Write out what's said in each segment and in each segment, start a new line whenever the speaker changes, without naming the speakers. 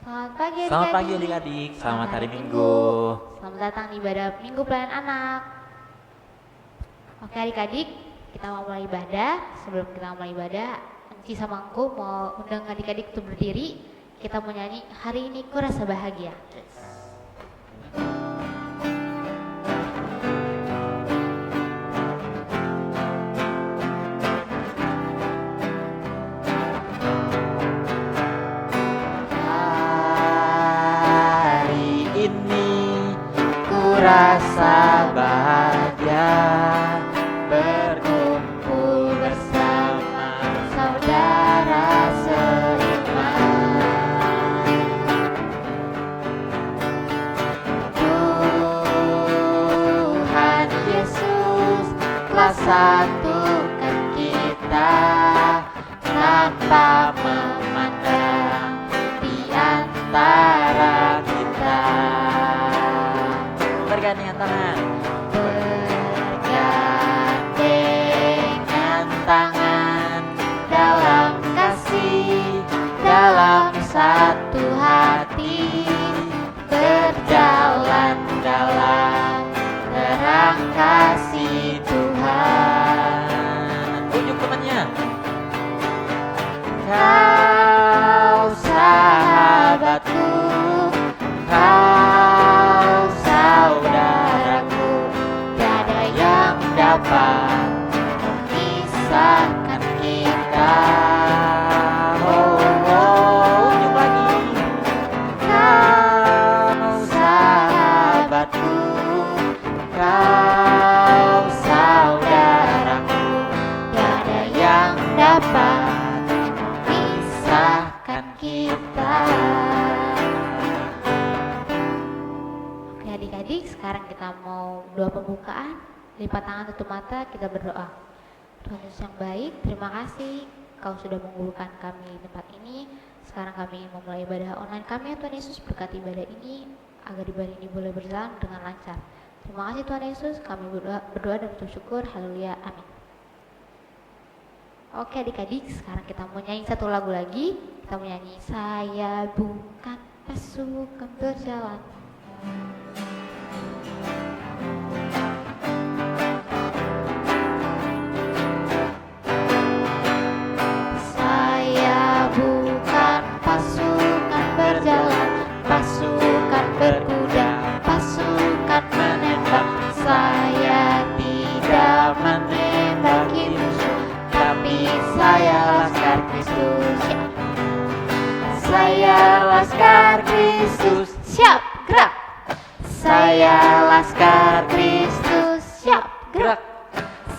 Selamat pagi adik-adik, selamat hari Minggu.
Selamat datang di ibadah Minggu Pelayanan Anak. Oke adik-adik, kita mau mulai ibadah. Sebelum kita mulai ibadah, Enci sama Engku mau undang adik-adik untuk berdiri. Kita mau nyanyi Hari Ini Ku Rasa Bahagia.
Rasa bahagia berkumpul bersama saudara seiman. Tuhan Yesus telah satukan kita tanpa memandang di antara kita. Bergandengan tangan, bergandengan tangan dalam kasih, dalam satu hati, berjalan dalam terang kasih Tuhan. Tunjuk temannya. Kau sahabatku, kau saudaraku, tiada yang dapat memisahkan kita. Unjuk lagi. Kau sahabatku, kau saudaraku, tiada yang dapat memisahkan kita.
Adik-adik, sekarang kita mau doa pembukaan. Lipat tangan, tutup mata, kita berdoa. Tuhan Yesus yang baik, terima kasih Kau sudah menggugurkan kami di tempat ini. Sekarang kami memulai ibadah online kami ya Tuhan Yesus. Berkati ibadah ini, agar ibadah ini boleh berjalan dengan lancar. Terima kasih Tuhan Yesus, kami berdoa dan bersyukur. Haleluya, amin. Oke adik-adik, sekarang kita mau nyanyi satu lagu lagi. Kita mau nyanyi Saya Bukan Pasukan Berjalan. Saya bukan pasukan berjalan, pasukan berkuda, pasukan menembak. Saya tidak menembaki musuh, tapi saya laskar Kristus. Saya laskar Kristus, siap gerak. Saya laskar Kristus, siap gerak.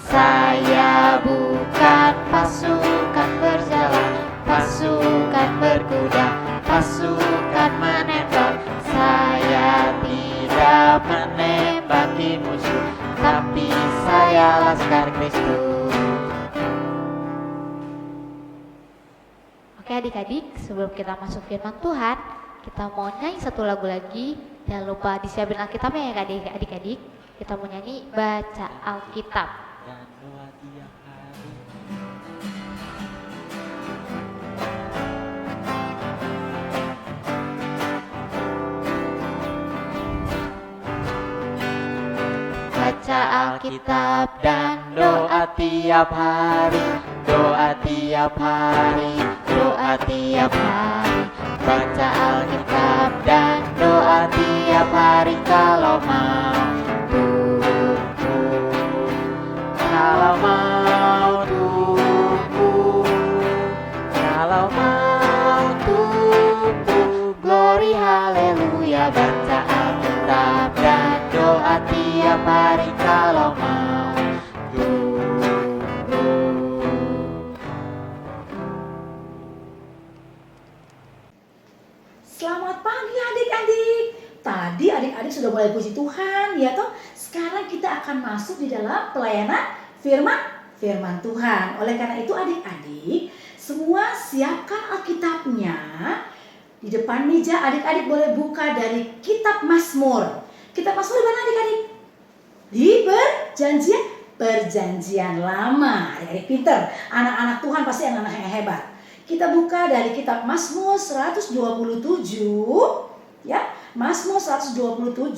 Saya bukan pasukan berjalan, pasukan berkuda, pasukan menembak. Saya tidak menembaki musuh, tapi saya laskar Kristus. Oke adik-adik, sebelum kita masuk firman Tuhan, kita mau nyanyi satu lagu lagi. Jangan lupa disiapin Alkitabnya ya adik-adik. Kita mau nyanyi Baca Alkitab. Baca Alkitab dan doa tiap hari, doa tiap hari, doa tiap hari. Baca Alkitab dan doa tiap hari kalau mau tumbuh, kalau mau tumbuh, kalau mau tumbuh. Glory haleluya. Baca Alkitab dan doa tiap hari kalau mau tumbuh.
Selamat pagi adik-adik. Tadi adik-adik sudah mulai puji Tuhan ya toh. Sekarang kita akan masuk di dalam pelayanan firman Tuhan. Oleh karena itu adik-adik semua siapkan Alkitabnya. Di depan meja adik-adik boleh buka dari kitab Mazmur. Kitab Mazmur di mana adik-adik? Di perjanjian lama. Adik-adik pinter. Anak-anak Tuhan pasti anak-anak yang hebat. Kita buka dari kitab Mazmur 127 ya. Mazmur 127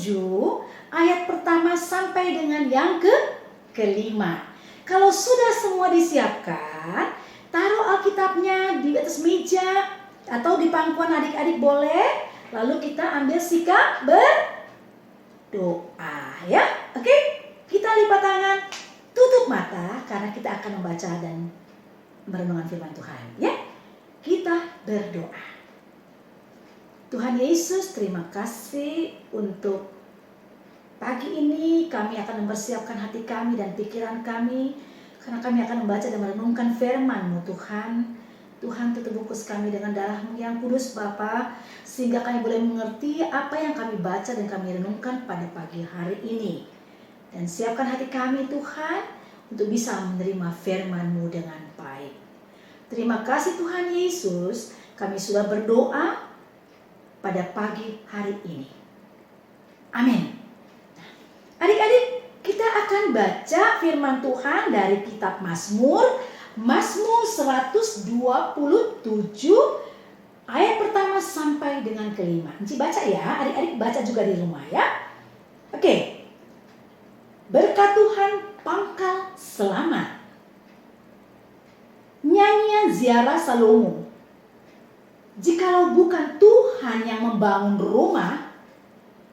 ayat pertama sampai dengan yang kelima. Kalau sudah semua disiapkan, taruh Alkitabnya di atas meja atau di pangkuan adik-adik boleh. Lalu kita ambil sikap berdoa ya. Oke? Kita lipat tangan, tutup mata karena kita akan membaca dan merenungkan firman Tuhan ya. Kita berdoa. Tuhan Yesus, terima kasih untuk pagi ini kami akan mempersiapkan hati kami dan pikiran kami, karena kami akan membaca dan merenungkan firman-Mu Tuhan. Tuhan, tutup bungkus kami dengan darah-Mu yang kudus Bapa, sehingga kami boleh mengerti apa yang kami baca dan kami renungkan pada pagi hari ini. Dan siapkan hati kami Tuhan untuk bisa menerima firman-Mu dengan baik. Terima kasih Tuhan Yesus, kami sudah berdoa pada pagi hari ini. Amin. Adik-adik, kita akan baca firman Tuhan dari kitab Mazmur 127 ayat pertama sampai dengan kelima. Nanti baca ya, adik-adik baca juga di rumah ya. Oke. Berkat Tuhan pangkal selamat. Nyanyian ziarah Salomo. Jikalau bukan Tuhan yang membangun rumah,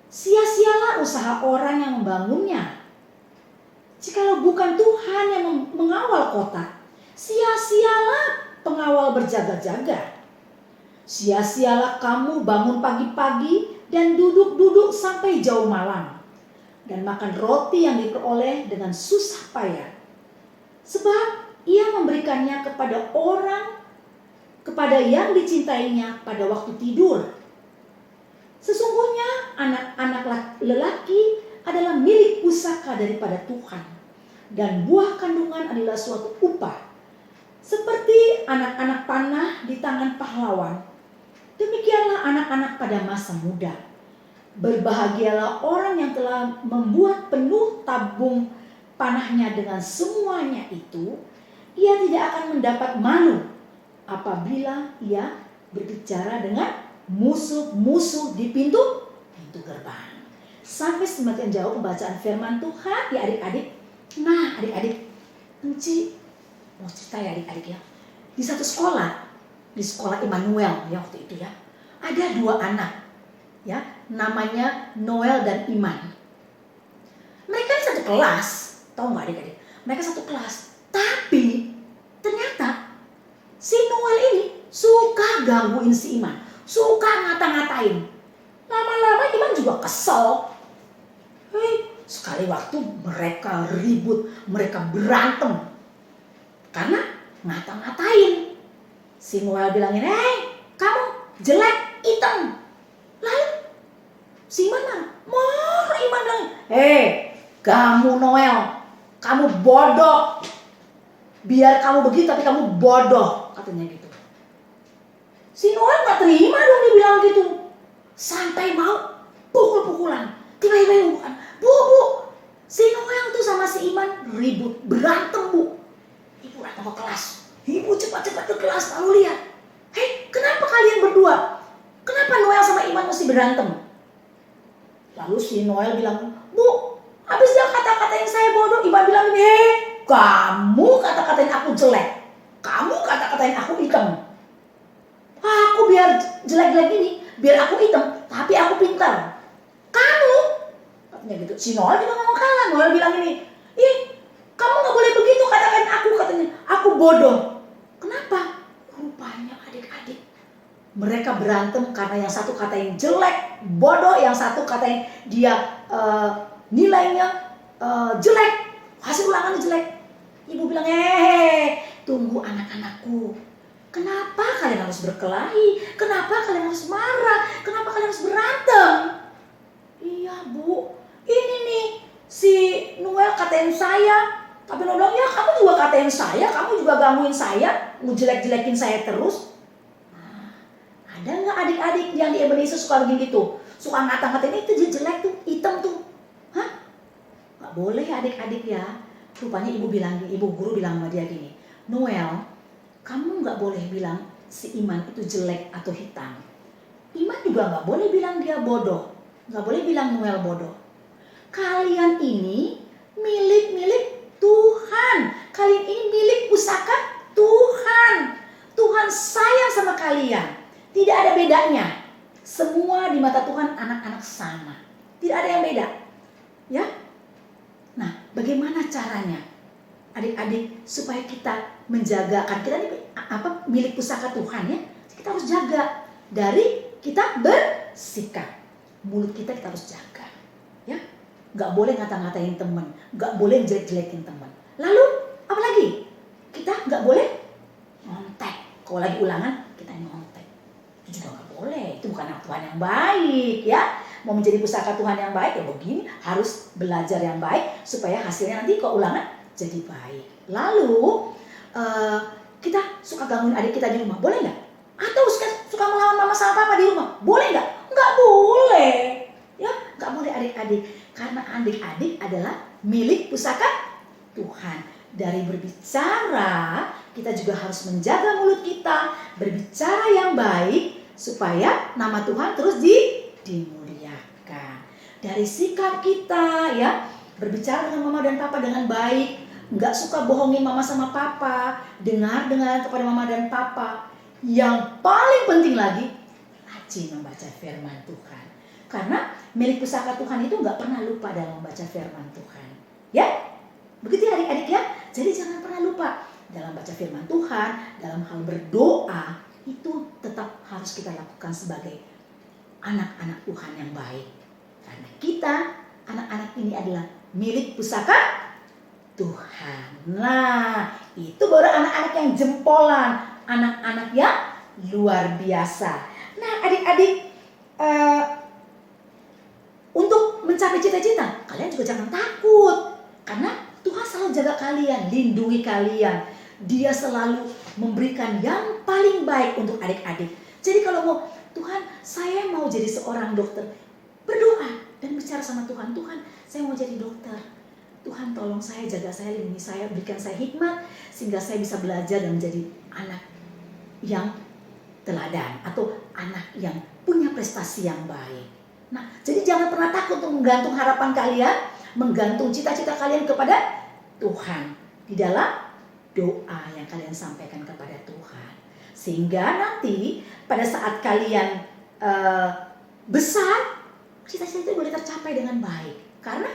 sia-sialah usaha orang yang membangunnya. Jikalau bukan Tuhan yang mengawal kota, sia-sialah pengawal berjaga-jaga. Sia-sialah kamu bangun pagi-pagi dan duduk-duduk sampai jauh malam, dan makan roti yang diperoleh dengan susah payah. Sebab ia memberikannya kepada yang dicintainya pada waktu tidur. Sesungguhnya anak-anak lelaki adalah milik pusaka daripada Tuhan, dan buah kandungan adalah suatu upah. Seperti anak-anak panah di tangan pahlawan, demikianlah anak-anak pada masa muda. Berbahagialah orang yang telah membuat penuh tabung panahnya, dengan semuanya itu ia tidak akan mendapat malu apabila ia berbicara dengan musuh-musuh di pintu gerbang. Sampai semakin jauh pembacaan firman Tuhan ya adik-adik. Nah adik-adik, Enci mau cerita ya adik-adik ya. Di satu sekolah, di sekolah Immanuel ya waktu itu ya, ada dua anak ya, namanya Noel dan Iman. Mereka di satu kelas, tahu nggak adik-adik? Mereka satu kelas, tapi ternyata si Noel ini suka gangguin si Iman, suka ngata-ngatain. Lama-lama Iman juga kesel. Sekali waktu mereka ribut, mereka berantem karena ngata-ngatain. Si Noel bilangin, kamu jelek, hitam. Lalu si Iman marah. Iman bilang, kamu Noel, kamu bodoh. Biar kamu begitu tapi kamu bodoh, katanya gitu. Si Noel gak terima dong dibilang gitu. Sampai mau pukul-pukulan. Tiba-tiba bukan. Bu, si Noel tuh sama si Iman ribut, berantem bu. Ibu datang ke kelas. Ibu cepat-cepat ke kelas lalu lihat. Kenapa kalian berdua? Kenapa Noel sama Iman mesti berantem? Lalu si Noel bilang, Bu, habis dia kata-katain saya bodoh. Iman bilang, kamu kata-katain aku jelek. Kamu kata-katain aku hitam. Aku biar jelek-jelek gini, biar aku hitam, tapi aku pintar. Kamu, katanya gitu. Si Noel juga gak mau kalah. Noel bilang ini, kamu gak boleh begitu katakan aku, katanya. Aku bodoh. Kenapa? Rupanya adik-adik, mereka berantem karena yang satu katain jelek, bodoh. Yang satu katain dia nilainya jelek, hasil ulangannya jelek. Ibu bilang, tunggu anak-anakku. Kenapa kalian harus berkelahi? Kenapa kalian harus marah? Kenapa kalian harus berantem? Iya bu, ini nih si Noel katain saya. Tapi Noel bilang, ya kamu juga katain saya, kamu juga gangguin saya, ngejelek-jelekin saya terus. Nah, ada nggak adik-adik yang di Ebenezer suka begini gitu? Suka ngata-ngatain itu dia jelek tuh, hitam tuh. Hah? Nggak boleh adik-adik ya. Rupanya ibu guru bilang sama dia gini, Noel, kamu nggak boleh bilang si Iman itu jelek atau hitam. Iman juga nggak boleh bilang dia bodoh, nggak boleh bilang Noel bodoh. Kalian ini milik Tuhan. Kalian ini milik pusaka Tuhan. Tuhan sayang sama kalian. Tidak ada bedanya. Semua di mata Tuhan anak-anak sama. Tidak ada yang beda. Ya. Nah, bagaimana caranya? Adik-adik supaya kita menjaga, kan kita ini milik pusaka Tuhan ya. Kita harus jaga dari kita bersikap. Mulut kita harus jaga. Ya. Gak boleh ngata-ngatain teman, gak boleh jelek-jelekin teman. Lalu apa lagi? Kita gak boleh nyontek. Kalau lagi ulangan kita nyontek. Itu juga gak boleh. Itu bukan anak Tuhan yang baik ya. Mau menjadi pusaka Tuhan yang baik ya begini, harus belajar yang baik supaya hasilnya nanti kalau ulangan jadi baik. Lalu kita suka gangguin adik kita di rumah, boleh nggak? Atau suka melawan mama sama papa di rumah, boleh nggak? Nggak boleh, ya nggak boleh adik-adik, karena adik-adik adalah milik pusaka Tuhan. Dari berbicara kita juga harus menjaga mulut kita, berbicara yang baik supaya nama Tuhan terus dimuliakan. Dari sikap kita ya, berbicara dengan mama dan papa dengan baik, nggak suka bohongin mama sama papa, dengar kepada mama dan papa. Yang paling penting lagi, rajin membaca firman Tuhan. Karena milik pusaka Tuhan itu nggak pernah lupa dalam membaca firman Tuhan. Ya, begitu ya adik-adik ya. Jadi jangan pernah lupa dalam baca firman Tuhan, dalam hal berdoa, itu tetap harus kita lakukan sebagai anak-anak Tuhan yang baik. Karena kita, anak-anak ini adalah milik pusaka Tuhan. Nah, itu baru anak-anak yang jempolan, anak-anak yang luar biasa. Nah, adik-adik, untuk mencapai cita-cita, kalian juga jangan takut. Karena Tuhan selalu jaga kalian, lindungi kalian. Dia selalu memberikan yang paling baik untuk adik-adik. Jadi kalau mau, Tuhan, saya mau jadi seorang dokter, berdoa dan bicara sama Tuhan. Tuhan, saya mau jadi dokter. Tuhan tolong saya, jaga saya, lindungi saya, berikan saya hikmat sehingga saya bisa belajar dan menjadi anak yang teladan atau anak yang punya prestasi yang baik. Nah, jadi jangan pernah takut untuk menggantung harapan kalian, menggantung cita-cita kalian kepada Tuhan di dalam doa yang kalian sampaikan kepada Tuhan. Sehingga nanti pada saat kalian besar, cita-cita itu boleh tercapai dengan baik. Karena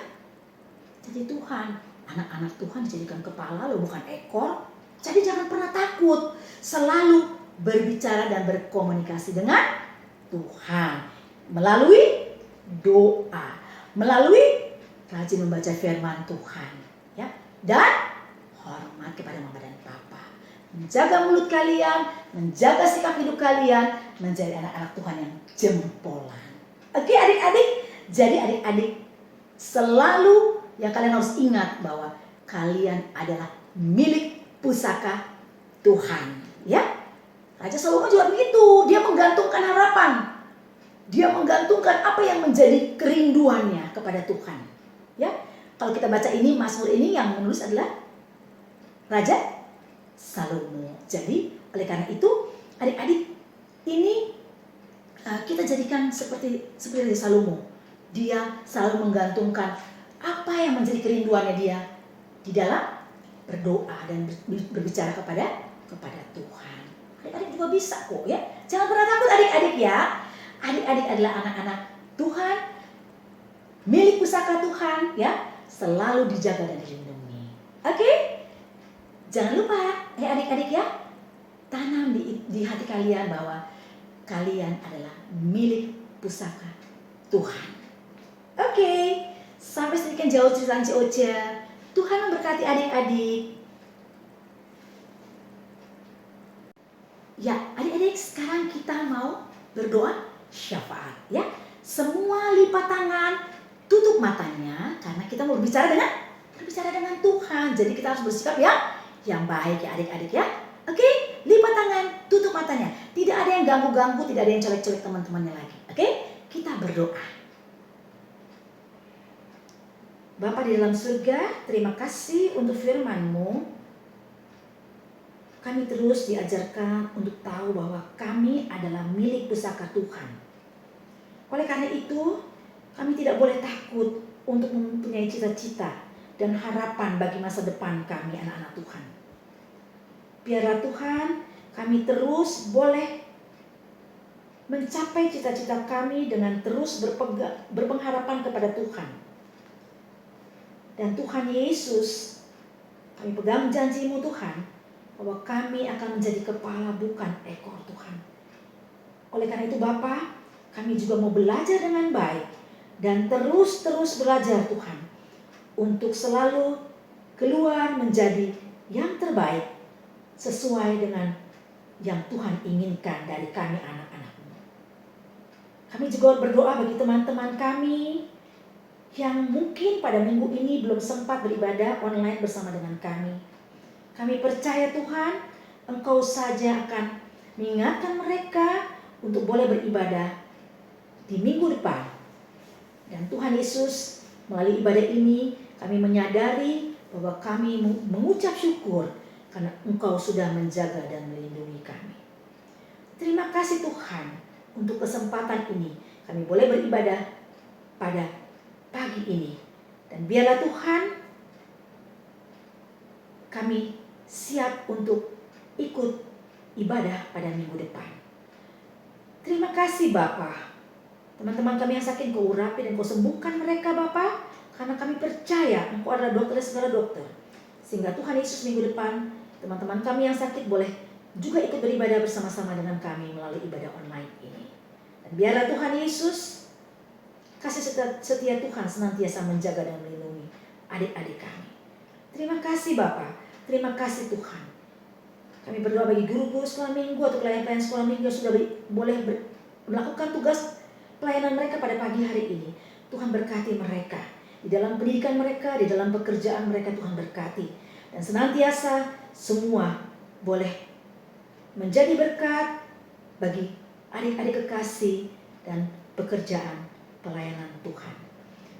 jadi Tuhan, anak-anak Tuhan dijadikan kepala loh, bukan ekor. Jadi jangan pernah takut, selalu berbicara dan berkomunikasi dengan Tuhan melalui doa, melalui rajin membaca firman Tuhan, ya, dan hormat kepada mama dan papa. Menjaga mulut kalian, menjaga sikap hidup kalian, menjadi anak-anak Tuhan yang jempolan. Oke adik-adik, jadi adik-adik selalu yang kalian harus ingat bahwa kalian adalah milik pusaka Tuhan, ya. Raja Salomo juga begitu, dia menggantungkan harapan. Dia menggantungkan apa yang menjadi kerinduannya kepada Tuhan. Ya, kalau kita baca ini, Mazmur ini yang menulis adalah Raja Salomo. Jadi, oleh karena itu, adik-adik ini kita jadikan seperti Raja Salomo. Dia selalu menggantungkan apa yang menjadi kerinduannya dia di dalam berdoa dan berbicara kepada Tuhan. Adik-adik juga bisa kok ya. Jangan pernah takut adik-adik ya. Adik-adik adalah anak-anak Tuhan, milik pusaka Tuhan ya, selalu dijaga dan dilindungi. Oke? Jangan lupa ya adik-adik ya, tanam di hati kalian bahwa kalian adalah milik pusaka Tuhan. Oke, sampai sedikit jauh cerita Oce. Tuhan memberkati adik-adik. Ya, adik-adik sekarang kita mau berdoa syafaat ya. Semua lipat tangan, tutup matanya karena kita mau berbicara dengan Tuhan. Jadi kita harus bersikap yang baik ya adik-adik ya. Oke, lipat tangan, tutup matanya. Tidak ada yang ganggu-ganggu, tidak ada yang colek-colek teman-temannya lagi. Oke, kita berdoa. Bapa di dalam surga, terima kasih untuk firman-Mu kami terus diajarkan untuk tahu bahwa kami adalah milik pusaka Tuhan. Oleh karena itu, kami tidak boleh takut untuk mempunyai cita-cita dan harapan bagi masa depan kami anak-anak Tuhan. Biarlah Tuhan, kami terus boleh mencapai cita-cita kami dengan terus berpengharapan kepada Tuhan. Dan Tuhan Yesus, kami pegang janji-Mu Tuhan, bahwa kami akan menjadi kepala bukan ekor Tuhan. Oleh karena itu Bapa, kami juga mau belajar dengan baik dan terus belajar Tuhan, untuk selalu keluar menjadi yang terbaik sesuai dengan yang Tuhan inginkan dari kami anak-anak-Mu. Kami juga berdoa bagi teman-teman kami yang mungkin pada minggu ini belum sempat beribadah online bersama dengan kami. Kami percaya Tuhan, Engkau saja akan mengingatkan mereka untuk boleh beribadah di minggu depan. Dan Tuhan Yesus, melalui ibadah ini kami menyadari bahwa kami mengucap syukur karena Engkau sudah menjaga dan melindungi kami. Terima kasih Tuhan untuk kesempatan ini kami boleh beribadah pada pagi ini. Dan biarlah Tuhan, kami siap untuk ikut ibadah pada minggu depan. Terima kasih Bapa. Teman-teman kami yang sakit Kau urapi dan Kau sembuhkan mereka Bapa, karena kami percaya Engkau adalah dokter segala dokter. Sehingga Tuhan Yesus minggu depan, teman-teman kami yang sakit boleh juga ikut beribadah bersama-sama dengan kami melalui ibadah online ini. Dan biarlah Tuhan Yesus, kasih setia Tuhan senantiasa menjaga dan melindungi adik-adik kami. Terima kasih Bapa. Terima kasih Tuhan. Kami berdoa bagi guru-guru sekolah minggu atau pelayan-pelayan sekolah minggu yang sudah melakukan tugas pelayanan mereka pada pagi hari ini. Tuhan berkati mereka. Di dalam pendidikan mereka, di dalam pekerjaan mereka Tuhan berkati. Dan senantiasa semua boleh menjadi berkat bagi adik-adik kekasih dan pekerjaan pelayanan Tuhan.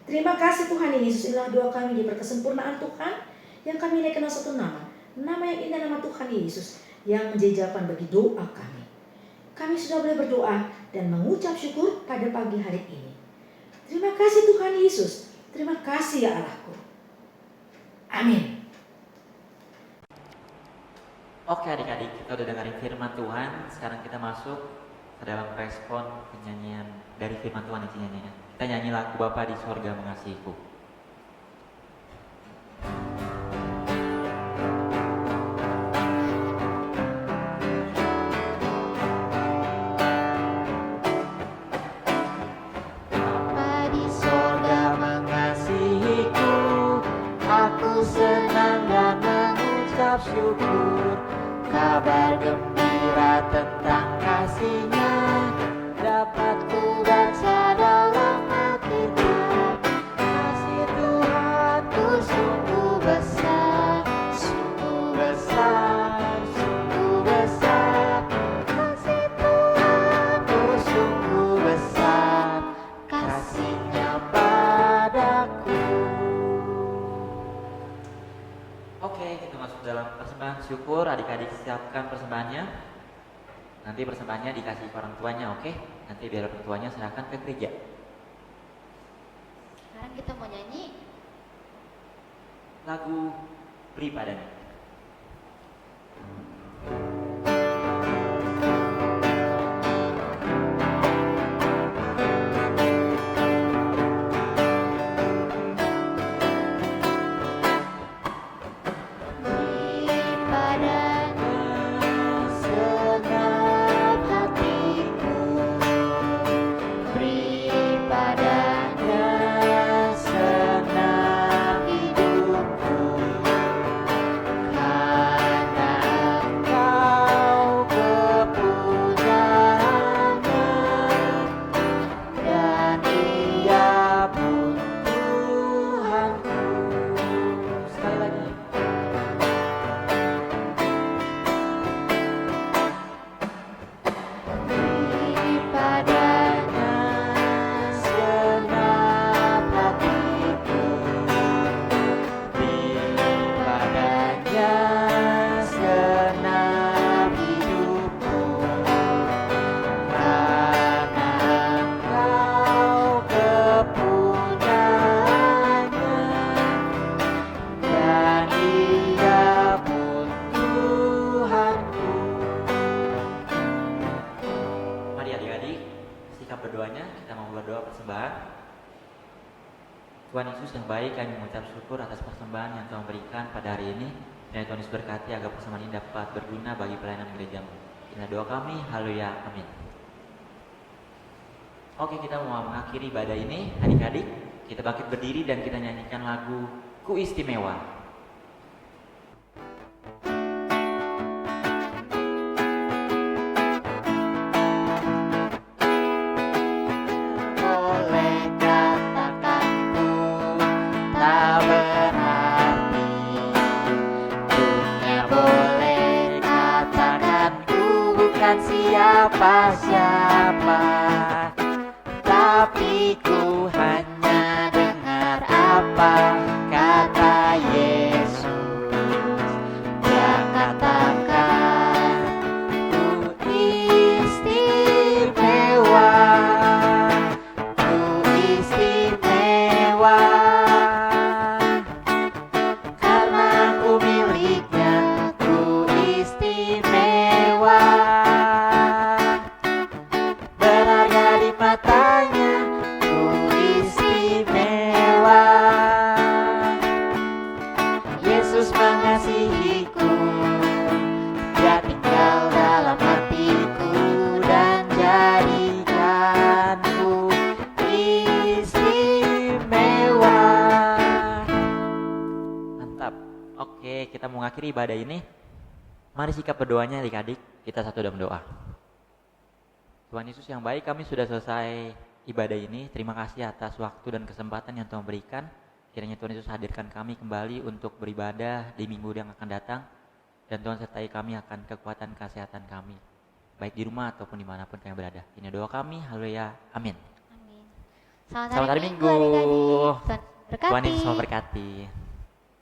Terima kasih Tuhan Yesus. Inilah doa kami di perkesempurnaan Tuhan, yang kami naikkan satu nama yang indah, nama Tuhan Yesus, yang menjadi jawaban bagi doa kami. Kami sudah boleh berdoa dan mengucap syukur pada pagi hari ini. Terima kasih Tuhan Yesus. Terima kasih ya Allahku. Amin.
Oke adik-adik, kita udah dengerin firman Tuhan. Sekarang kita masuk ke dalam respon penyanyian dari firman Tuhan ini nyanyian. Kita nyanyi lagu Bapa di Sorga Mengasihiku. Bapa di sorga mengasihiku, aku senang dan mengucap syukur. Kabar gembira tentang kasih-Nya dapat ku baca dalam Alkitab. Kasih Tuhanku sungguh besar, sungguh besar, sungguh besar. Kasih Tuhanku sungguh besar, kasih-Nya padaku. Oke, kita masuk dalam persembahan syukur. Adik-adik siapkan persembahannya. Nanti persembahannya dikasih ke orang tuanya, oke? Nanti biar orang tuanya serahkan ke gereja.
Sekarang kita mau nyanyi
Lagu Beri Padanya. sikap berdoanya, kita mau berdoa persembahan. Tuhan Yesus yang baik, kami mengucap syukur atas persembahan yang Tuhan berikan pada hari ini. Dan Tuhan Yesus berkati agar persembahan ini dapat berguna bagi pelayanan gereja-Mu. Inilah doa kami, haleluya, amin. Oke, kita mau mengakhiri ibadah ini, adik-adik. Kita bangkit berdiri dan kita nyanyikan lagu Ku Istimewa.
Siapa-siapa, tapi ku hanya dengar apa kata Yesus. Dia katakan ku istimewa, ku istimewa, karena ku miliknya, ku istimewa. Matanya ku istimewa. Yesus mengasihiku, Dia tinggal dalam hatiku dan jadikanku istimewa.
Mantap. Oke, kita mau mengakhiri ibadah ini. Mari sikap berdoanya adik-adik, kita satu dalam doa. Tuhan Yesus yang baik, kami sudah selesai ibadah ini. Terima kasih atas waktu dan kesempatan yang Tuhan berikan. Kiranya Tuhan Yesus hadirkan kami kembali untuk beribadah di minggu yang akan datang. Dan Tuhan sertai kami akan kekuatan kesehatan kami, baik di rumah ataupun dimanapun kami berada. Ini doa kami, haleluya, amin.
Amin.
Selamat hari Minggu.
adik-adik. Tuhan berkati.
Tuhan Yesus memberkati.